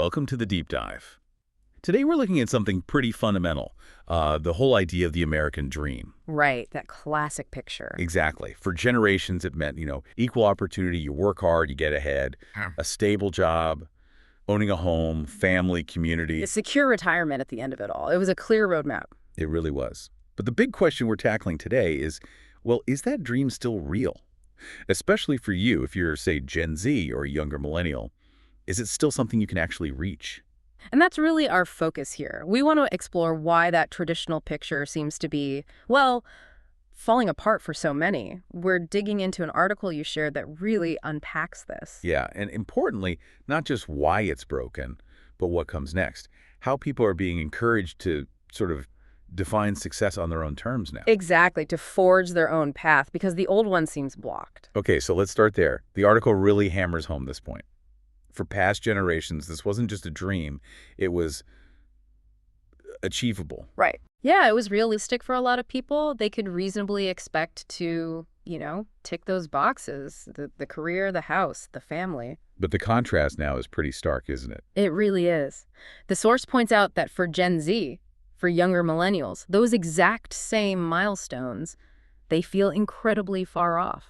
welcome to the deep dive. Today we're looking at something pretty fundamental, the whole idea of the American dream. Right, that classic picture. Exactly. For generations it meant, equal opportunity, you work hard, you get ahead, a stable job, owning a home, family, community. The secure retirement at the end of it all. It was a clear roadmap. It really was. But the big question we're tackling today is, well, is that dream still real? Especially for you, if you're, say, Gen Z or a younger millennial, is it still something you can actually reach? And that's really our focus here. We want to explore why that traditional picture seems to be, well, falling apart for so many. We're digging into an article you shared that really unpacks this. Yeah, and importantly, not just why it's broken, but what comes next. How people are being encouraged to sort of define success on their own terms now. Exactly, to forge their own path, because the old one seems blocked. Okay, so let's start there. The article really hammers home this point. For past generations, this wasn't just a dream, it was achievable. Right. Yeah, it was realistic for a lot of people. They could reasonably expect to, tick those boxes, the career, the house, the family. But the contrast now is pretty stark, isn't it? It really is. The source points out that for Gen Z, for younger millennials, those exact same milestones, they feel incredibly far off.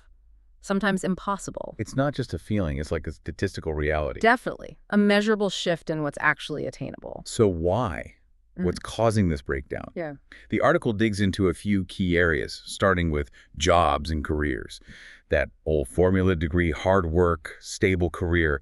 Sometimes impossible. It's not just a feeling, it's like a statistical reality. Definitely. A measurable shift in what's actually attainable. So why? What's causing this breakdown? Yeah. The article digs into a few key areas, starting with jobs and careers. That old formula degree, hard work, stable career,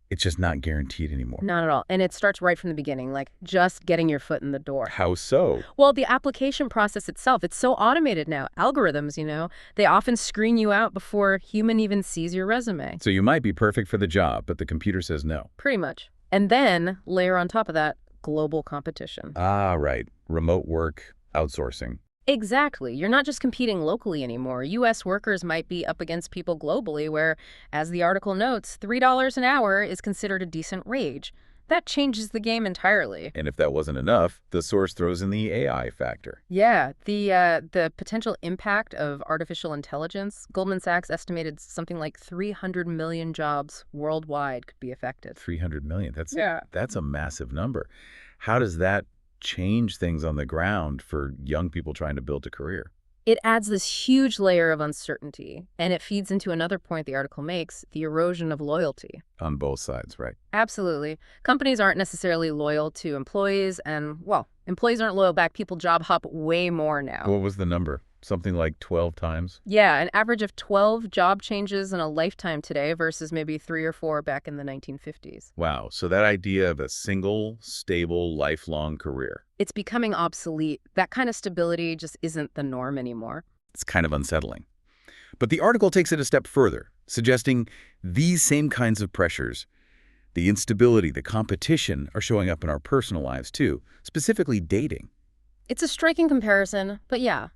it's just not guaranteed anymore. Not at all. And it starts right from the beginning, like just getting your foot in the door. How so? Well, the application process itself, it's so automated now. Algorithms, they often screen you out before a human even sees your resume. So you might be perfect for the job, but the computer says no. Pretty much. And then, layer on top of that, global competition. Ah, right. Remote work, outsourcing. Exactly. You're not just competing locally anymore. U.S. workers might be up against people globally where, as the article notes, $3 an hour is considered a decent wage. That changes the game entirely. And if that wasn't enough, the source throws in the AI factor. Yeah, the potential impact of artificial intelligence, Goldman Sachs estimated something like 300 million jobs worldwide could be affected. 300 million. Yeah. That's a massive number. How does that change things on the ground for young people trying to build a career? It adds this huge layer of uncertainty, and it feeds into another point the article makes, the erosion of loyalty. On both sides, right? Absolutely. Companies aren't necessarily loyal to employees, and, well, employees aren't loyal back. People job hop way more now. What was the number? Something like 12 times? Yeah, an average of 12 job changes in a lifetime today versus maybe 3 or 4 back in the 1950s. Wow. So that idea of a single, stable, lifelong career. It's becoming obsolete. That kind of stability just isn't the norm anymore. It's kind of unsettling. But the article takes it a step further, suggesting these same kinds of pressures, the instability, the competition, are showing up in our personal lives too, specifically dating. It's a striking comparison, but yeah.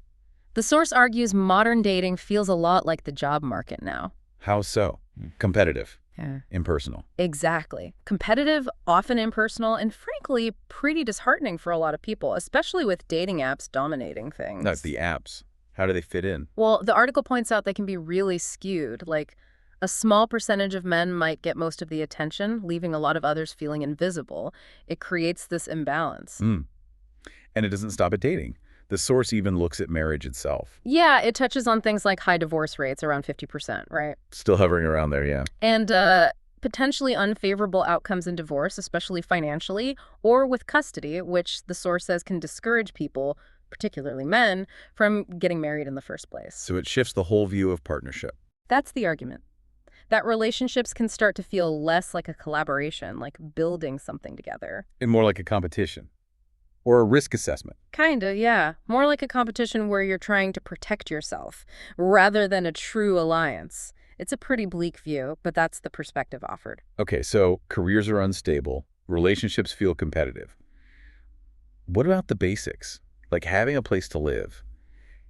The source argues modern dating feels a lot like the job market now. How so? Competitive. Yeah. Impersonal. Exactly. Competitive, often impersonal, and frankly, pretty disheartening for a lot of people, especially with dating apps dominating things. That's the apps. How do they fit in? Well, the article points out they can be really skewed. Like, a small percentage of men might get most of the attention, leaving a lot of others feeling invisible. It creates this imbalance. And it doesn't stop at dating. The source even looks at marriage itself. Yeah, it touches on things like high divorce rates, around 50%, right? Still hovering around there, yeah. And potentially unfavorable outcomes in divorce, especially financially, or with custody, which the source says can discourage people, particularly men, from getting married in the first place. So it shifts the whole view of partnership. That's the argument. That relationships can start to feel less like a collaboration, like building something together. And more like a competition. Or a risk assessment. Kinda, yeah. More like a competition where you're trying to protect yourself, rather than a true alliance. It's a pretty bleak view, but that's the perspective offered. Okay, so careers are unstable, relationships feel competitive. What about the basics? Like having a place to live.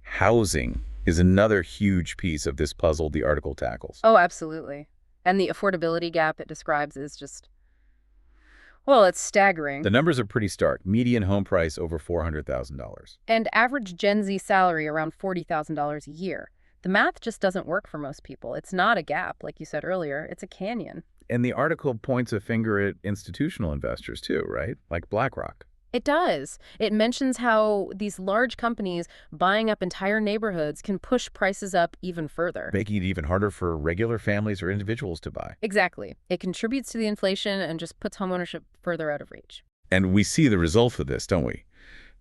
Housing is another huge piece of this puzzle the article tackles. Oh, absolutely. And the affordability gap it describes is just, well, it's staggering. The numbers are pretty stark. Median home price over $400,000. And average Gen Z salary around $40,000 a year. The math just doesn't work for most people. It's not a gap, like you said earlier. It's a canyon. And the article points a finger at institutional investors too, right? Like BlackRock. It does. It mentions how these large companies buying up entire neighborhoods can push prices up even further. Making it even harder for regular families or individuals to buy. Exactly. It contributes to the inflation and just puts homeownership further out of reach. And we see the result of this, don't we?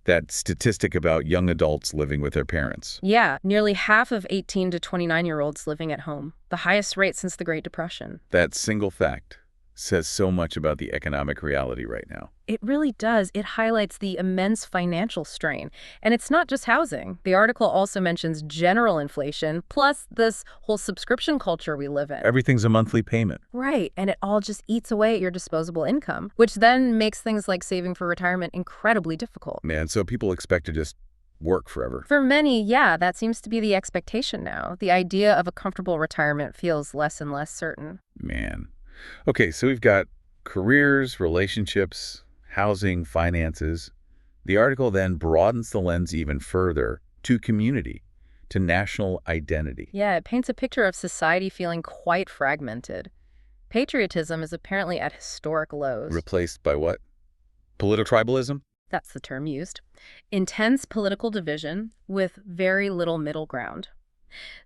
That statistic about young adults living with their parents. Yeah, nearly half of 18 to 29-year-olds living at home, the highest rate since the Great Depression. That single fact says so much about the economic reality right now. It really does. It highlights the immense financial strain. And it's not just housing. The article also mentions general inflation, plus this whole subscription culture we live in. Everything's a monthly payment. Right, and it all just eats away at your disposable income, which then makes things like saving for retirement incredibly difficult. Man, so people expect to just work forever. For many, yeah, that seems to be the expectation now. The idea of a comfortable retirement feels less and less certain. Man. Okay, so we've got careers, relationships, housing, finances. The article then broadens the lens even further to community, to national identity. Yeah, it paints a picture of society feeling quite fragmented. Patriotism is apparently at historic lows. Replaced by what? Political tribalism? That's the term used. Intense political division with very little middle ground.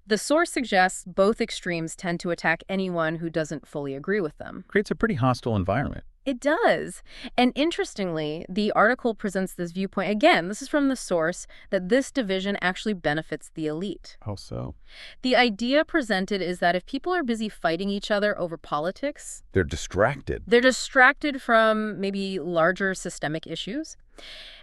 The source suggests both extremes tend to attack anyone who doesn't fully agree with them. Creates a pretty hostile environment. It does. And interestingly, the article presents this viewpoint, again, this is from the source, that this division actually benefits the elite. How so? The idea presented is that if people are busy fighting each other over politics, They're distracted. they're distracted from maybe larger systemic issues.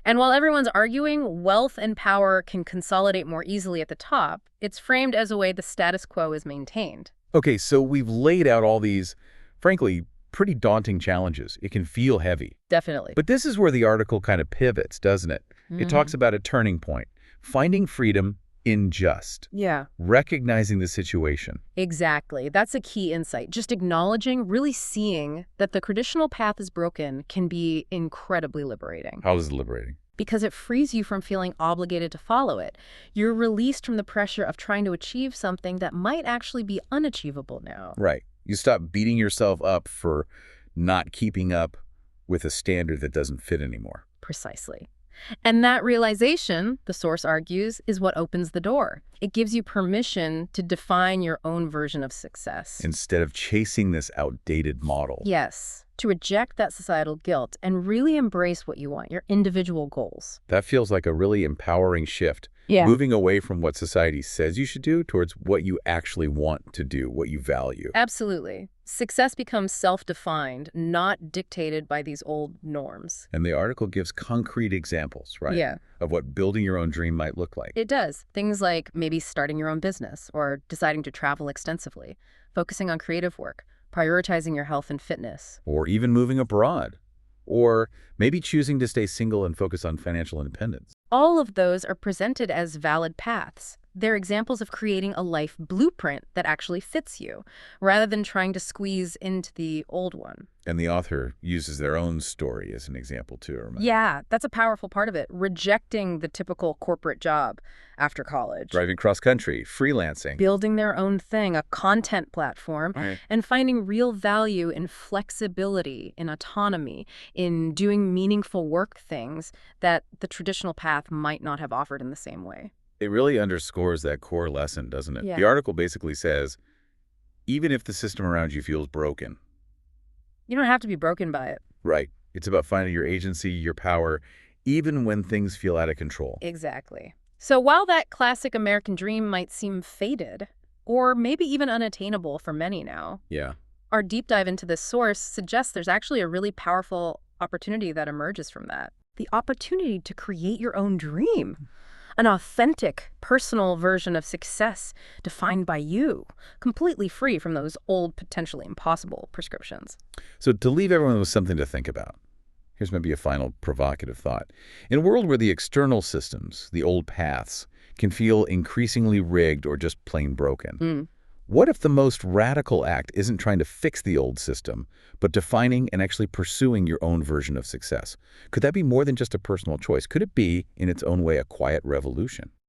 And while everyone's arguing, wealth and power can consolidate more easily at the top, it's framed as a way the status quo is maintained. Okay, so we've laid out all these, frankly, pretty daunting challenges. It can feel heavy. Definitely. But this is where the article kind of pivots, doesn't it? It talks about a turning point, finding freedom in just, Yeah, recognizing the situation. exactly. That's a key insight. Just acknowledging, really seeing that the traditional path is broken can be incredibly liberating. How is it liberating? Because it frees you from feeling obligated to follow it. You're released from the pressure of trying to achieve something that might actually be unachievable now. Right. You stop beating yourself up for not keeping up with a standard that doesn't fit anymore. Precisely. And that realization, the source argues, is what opens the door. It gives you permission to define your own version of success. Instead of chasing this outdated model. Yes, to reject that societal guilt and really embrace what you want, your individual goals. That feels like a really empowering shift. Yeah. Moving away from what society says you should do towards what you actually want to do, what you value. Absolutely. Success becomes self-defined, not dictated by these old norms. And the article gives concrete examples, right? Yeah. Of what building your own dream might look like. It does. Things like maybe starting your own business or deciding to travel extensively, focusing on creative work, prioritizing your health and fitness. Or even moving abroad. Or maybe choosing to stay single and focus on financial independence. All of those are presented as valid paths. They're examples of creating a life blueprint that actually fits you, rather than trying to squeeze into the old one. And the author uses their own story as an example too. Remember? Yeah, that's a powerful part of it. Rejecting the typical corporate job after college. Driving cross-country, freelancing. Building their own thing, a content platform, Right. and finding real value in flexibility, in autonomy, in doing meaningful work things that the traditional path might not have offered in the same way. It really underscores that core lesson, doesn't it? Yeah. The article basically says, even if the system around you feels broken, You don't have to be broken by it. right, it's about finding your agency, your power, even when things feel out of control. Exactly. So while that classic American dream might seem faded, or maybe even unattainable for many now, Yeah. our deep dive into this source suggests there's actually a really powerful opportunity that emerges from that. The opportunity to create your own dream. An authentic, personal version of success defined by you, completely free from those old, potentially impossible prescriptions. So to leave everyone with something to think about, here's maybe a final provocative thought. In a world where the external systems, the old paths, can feel increasingly rigged or just plain broken, what if the most radical act isn't trying to fix the old system, but defining and actually pursuing your own version of success? Could that be more than just a personal choice? Could it be, in its own way, a quiet revolution?